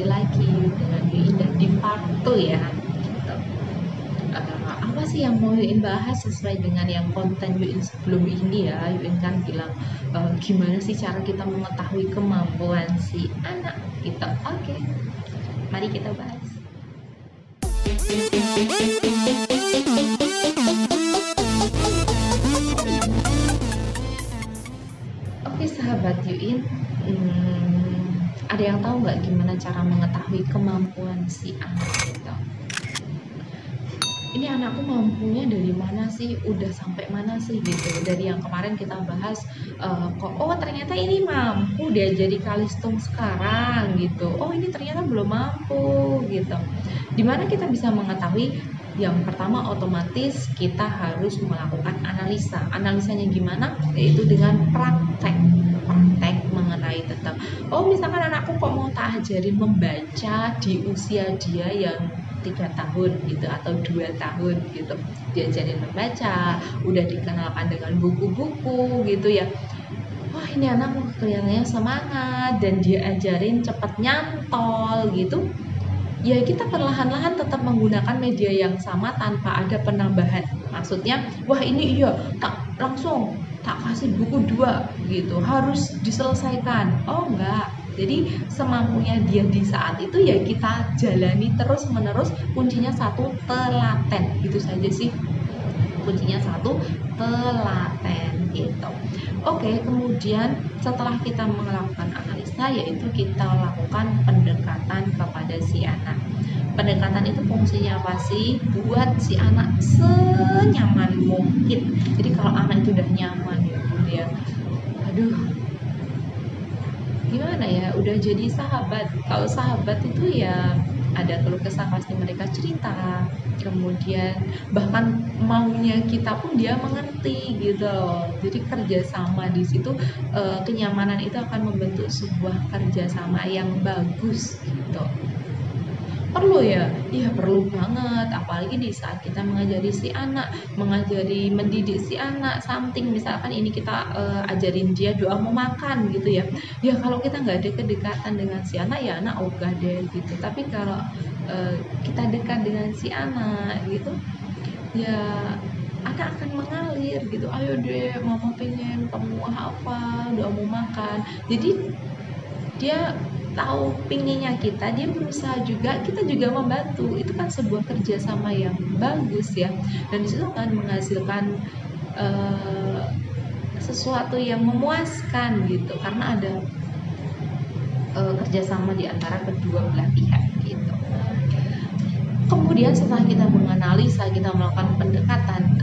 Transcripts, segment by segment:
kembali lagi dengan Yuindah di part 2 ya. Gitu. Apa sih yang mau Yuin bahas sesuai dengan yang konten Yuin sebelum ini ya. Yuin kan bilang gimana sih cara kita mengetahui kemampuan si anak gitu. Oke, mari kita bahas. Oke sahabat Yuin, ada yang tahu nggak gimana cara mengetahui kemampuan si anak gitu? Ini anakku mampunya dari mana sih, udah sampai mana sih gitu. Dari yang kemarin kita bahas oh ternyata ini mampu diajari kalistung sekarang gitu, oh ini ternyata belum mampu gitu. Dimana kita bisa mengetahui? Yang pertama otomatis kita harus melakukan analisanya gimana, yaitu dengan praktek mengenai tentang misalkan anakku kok mau tak ajarin membaca di usia dia yang 3 tahun gitu atau 2 tahun gitu, diajarin membaca, udah dikenalkan dengan buku-buku gitu ya, wah ini anak kelihatannya semangat dan dia ajarin cepet nyantol gitu ya, kita perlahan-lahan tetap menggunakan media yang sama tanpa ada penambahan. Maksudnya wah ini iya tak langsung tak kasih buku 2 gitu, harus diselesaikan. Oh enggak, jadi semampunya dia di saat itu ya kita jalani terus menerus. Kuncinya satu, telaten, gitu saja sih. Kuncinya satu, telaten gitu. Oke, kemudian setelah kita melakukan analisa, yaitu kita lakukan pendekatan kepada si anak. Pendekatan itu fungsinya apa sih? Buat si anak senyaman mungkin. Jadi kalau anak itu udah nyaman ya, aduh gimana ya, udah jadi sahabat. Kalau sahabat itu ya ada keluh kesah pasti mereka cerita, kemudian bahkan maunya kita pun dia mengerti gitu loh. Jadi kerjasama di situ, kenyamanan itu akan membentuk sebuah kerjasama yang bagus gitu. Perlu ya? Iya perlu banget, apalagi di saat kita mengajari si anak, mendidik si anak something, misalkan ini kita ajarin dia doa mau makan gitu ya. Ya kalau kita nggak ada kedekatan dengan si anak ya anak ogah deh gitu. Tapi kalau kita dekat dengan si anak gitu, ya anak akan mengalir gitu. Ayo deh mama pengen kamu apa, doa mau makan. Jadi dia tahu pinginnya kita, dia berusaha juga, kita juga membantu. Itu kan sebuah kerjasama yang bagus ya, dan disitu akan menghasilkan sesuatu yang memuaskan gitu, karena ada kerjasama di antara kedua belah pihak gitu. Kemudian setelah kita menganalisa, kita melakukan pendekatan,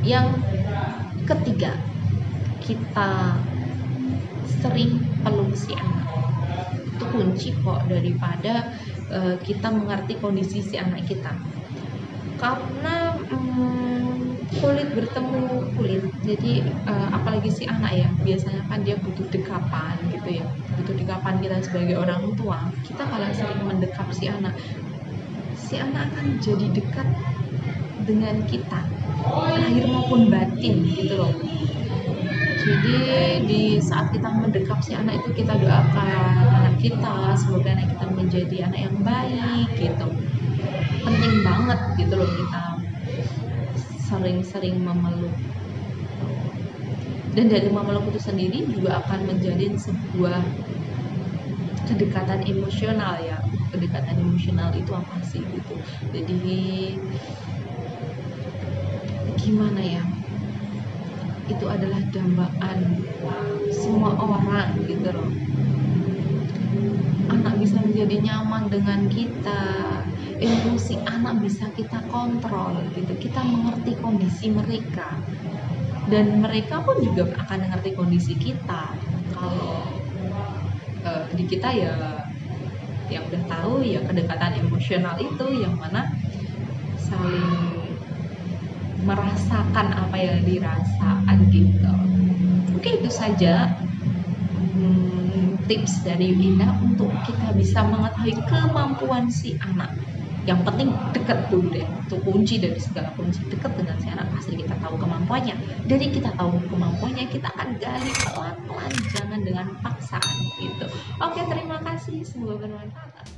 yang ketiga kita sering peluk si anak. Itu kunci kok daripada kita mengerti kondisi si anak kita, karena kulit bertemu kulit. Jadi apalagi si anak ya, biasanya kan dia butuh dekapan gitu ya, butuh dekapan kita sebagai orang tua. Kita kalau sering mendekap si anak akan jadi dekat dengan kita, lahir maupun batin gitu loh. Jadi di saat kita mendekap si anak itu, kita doakan anak kita, semoga anak kita menjadi anak yang baik gitu. Penting banget gitu loh kita sering-sering memeluk. Dan dari memeluk itu sendiri juga akan menjalin sebuah kedekatan emosional ya. Kedekatan emosional itu apa sih gitu. Jadi gimana ya? Itu adalah dambaan semua orang gitu loh. Anak bisa menjadi nyaman dengan kita, emosi anak bisa kita kontrol gitu, kita mengerti kondisi mereka, dan mereka pun juga akan mengerti kondisi kita. Kalau di kita ya yang udah tahu ya, kedekatan emosional itu yang mana saling merasakan apa yang dirasakan gitu. Oke, itu saja tips dari Yuindah untuk kita bisa mengetahui kemampuan si anak. Yang penting deket dulu deh, itu kunci dari segala kunci, deket dengan si anak, pasti kita tahu kemampuannya. Dari kita tahu kemampuannya, kita akan gali pelan-pelan, jangan dengan paksaan gitu. Oke, terima kasih, semoga bermanfaat.